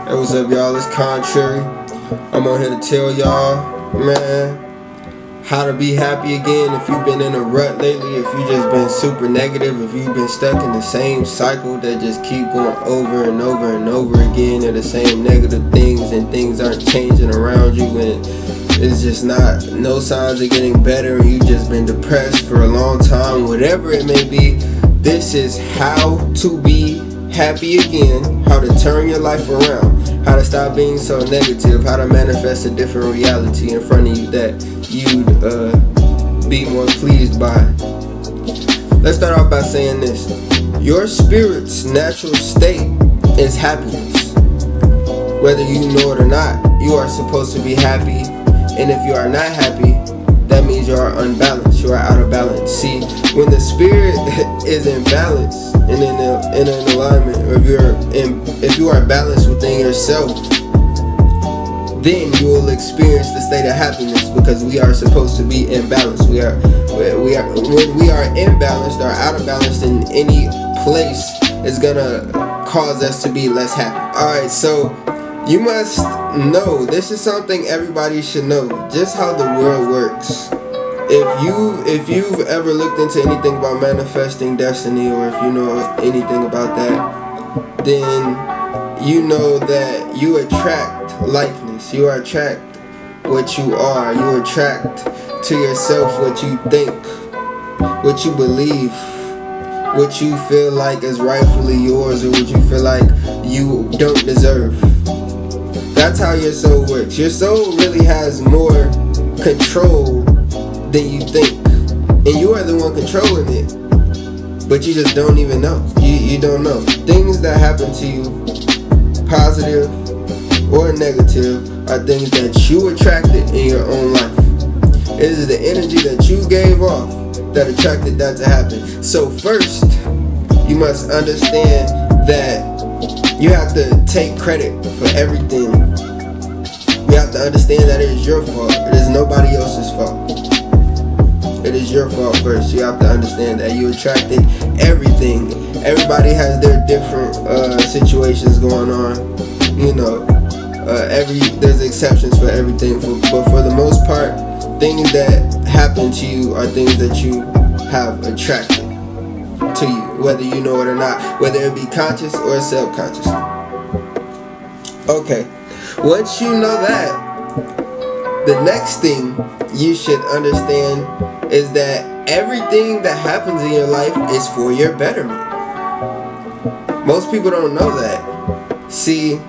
Hey, what's up, y'all? It's Contrary. I'm on here to tell y'all, man, how to be happy again. If you've been in a rut lately, if you just been super negative, if you've been stuck in the same cycle that just keep going over and over and over again, and the same negative things, and things aren't changing around you, and it's just no signs of getting better, and you've just been depressed for a long time, whatever it may be, this is how to be happy again, how to turn your life around, how to stop being so negative, how to manifest a different reality in front of you that you'd be more pleased by. Let's start off by saying this. Your spirit's natural state is happiness. Whether you know it or not, you are supposed to be happy, and if you are not happy, that means you are unbalanced, you are out of balance. See, when the spirit is in balance and in an alignment, or if you are balanced within yourself, then you will experience the state of happiness, because we are supposed to be in balance. When we are imbalanced or out of balance in any place, it's gonna cause us to be less happy. Alright, so you must know, this is something everybody should know, just how the world works. If you've ever looked into anything about manifesting destiny, or if you know anything about that, then you know that you attract likeness. You attract what you are. You attract to yourself what you think, what you believe, what you feel like is rightfully yours, or what you feel like you don't deserve. That's how your soul works. Your soul really has more control than you think, and you are the one controlling it, but you just don't even know. You don't know. Things that happen to you, positive or negative, are things that you attracted in your own life. It is the energy that you gave off that attracted that to happen. So first, you must understand that you have to take credit for everything. You have to understand that it is your fault. It is nobody else's fault. It is your fault first. You have to understand that you attracted everything. Everybody has their different situations going on. You know, there's exceptions for everything. But for the most part, things that happen to you are things that you have attracted to you, whether you know it or not, whether it be conscious or subconscious. Okay, once you know that, the next thing you should understand is that everything that happens in your life is for your betterment. Most people don't know that. See,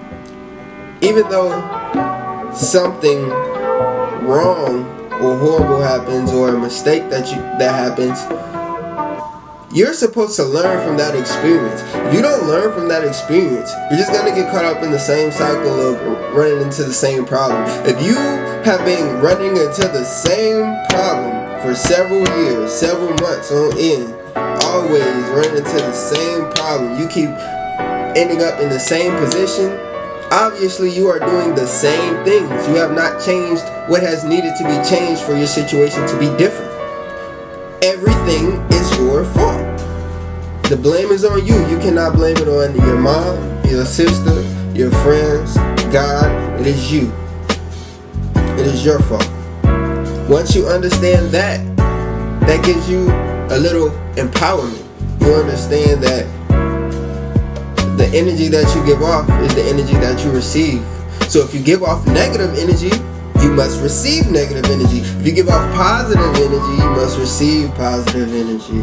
even though something wrong or horrible happens, or a mistake that happens, you're supposed to learn from that experience. If you don't learn from that experience, you're just going to get caught up in the same cycle of running into the same problem. If you have been running into the same problem for several years, several months on end, always running into the same problem, you keep ending up in the same position, obviously you are doing the same things. You have not changed what has needed to be changed for your situation to be different. Everything is your fault. The blame is on you. You cannot blame it on your mom, your sister, your friends, God. It is you. It is your fault. Once you understand that, that gives you a little empowerment. You understand that the energy that you give off is the energy that you receive. So if you give off negative energy, you must receive negative energy. If you give off positive energy, you must receive positive energy.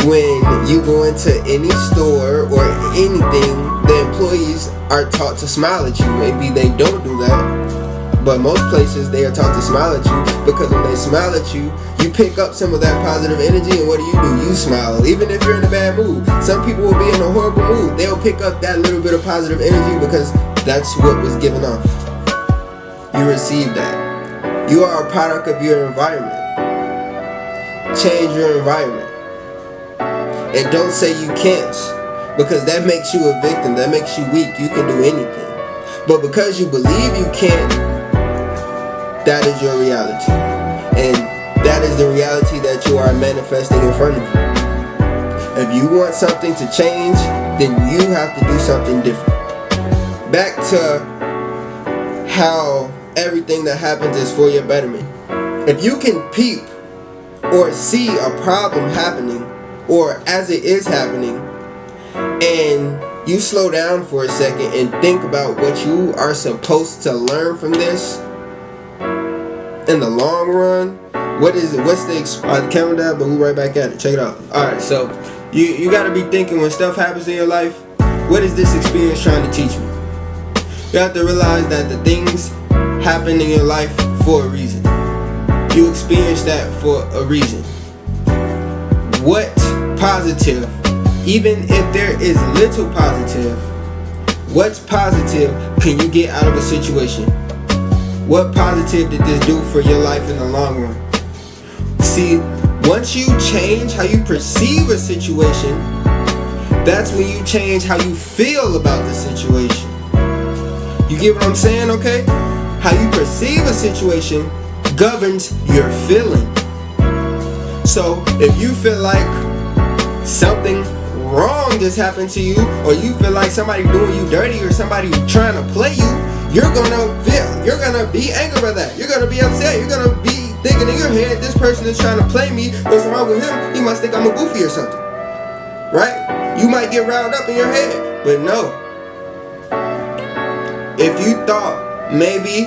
When you go into any store or anything, the employees are taught to smile at you. Maybe they don't do that, but most places they are taught to smile at you, because when they smile at you, you pick up some of that positive energy, and what do? You smile. Even if you're in a bad mood. Some people will be in a horrible mood. They'll pick up that little bit of positive energy because that's what was given off. You receive that. You are a product of your environment. Change your environment. And don't say you can't, because that makes you a victim. That makes you weak. You can do anything. But because you believe you can, that is your reality. And that is the reality that you are manifesting in front of you. If you want something to change, then you have to do something different. back to how everything that happens is for your betterment. If you can peep or see a problem happening, or as it is happening, and you slow down for a second and think about what you are supposed to learn from this in the long run, what's the camera down, but we'll right back at it. Check it out. Alright, so you gotta be thinking, when stuff happens in your life, what is this experience trying to teach me? You have to realize that the things happen in your life for a reason. You experience that for a reason. What positive, even if there is little positive, what's positive can you get out of a situation? What positive did this do for your life in the long run? See, once you change how you perceive a situation, that's when you change how you feel about the situation. You get what I'm saying, okay? How you perceive a situation governs your feeling. So if you feel like something wrong just happened to you, or you feel like somebody doing you dirty, or somebody trying to play you, you're gonna be angry about that. You're gonna be upset. You're gonna be thinking in your head, this person is trying to play me. What's wrong with him? He must think I'm a goofy or something. Right? You might get riled up in your head, but no. If you thought maybe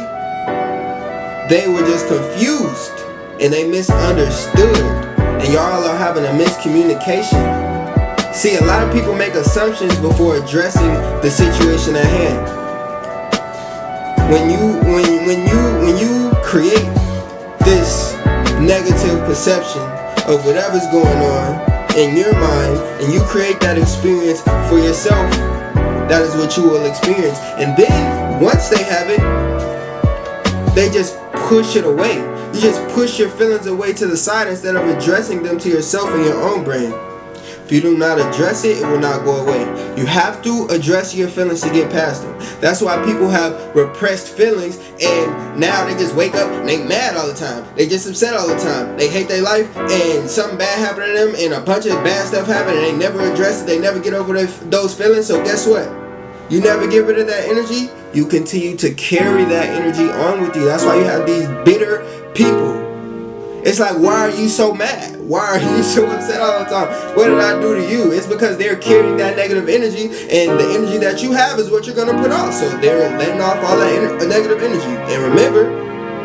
they were just confused and they misunderstood, and y'all are having a miscommunication. See, a lot of people make assumptions before addressing the situation at hand. When you create this negative perception of whatever's going on in your mind, and you create that experience for yourself, that is what you will experience. And then once they have it, they just push it away. You just push your feelings away to the side instead of addressing them to yourself in your own brain. If you do not address it, it will not go away. You have to address your feelings to get past them. That's why people have repressed feelings, and now they just wake up and they mad all the time. They just upset all the time. They hate their life, and something bad happened to them, and a bunch of bad stuff happened, and they never address it. They never get over those feelings. So guess what? You never get rid of that energy. You continue to carry that energy on with you. That's why you have these bitter people. It's like, why are you so mad? Why are you so upset all the time? What did I do to you? It's because they're carrying that negative energy, and the energy that you have is what you're going to put off. So they're letting off all that negative energy. And remember,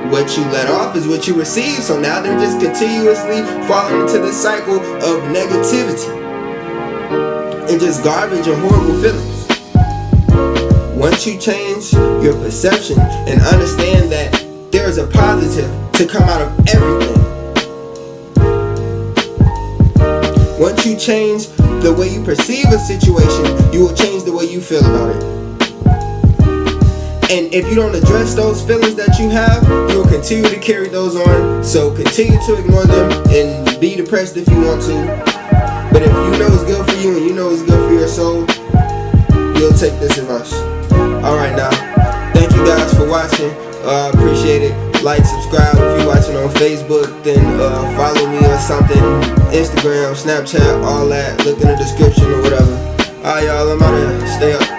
what you let off is what you receive. So now they're just continuously falling into this cycle of negativity and just garbage and horrible feelings. Once you change your perception and understand that there is a positive to come out of everything. Once you change the way you perceive a situation, you will change the way you feel about it. And if you don't address those feelings that you have, you will continue to carry those on. So continue to ignore them and be depressed if you want to. But if you know it's good for you and you know it's good for your soul, you'll take this advice. Alright, now, thank you guys for watching. Appreciate it. Like, subscribe. If you're watching on Facebook, then follow me or something. Instagram, Snapchat, all that. Look in the description or whatever. Alright, y'all, I'm out of here. Stay up.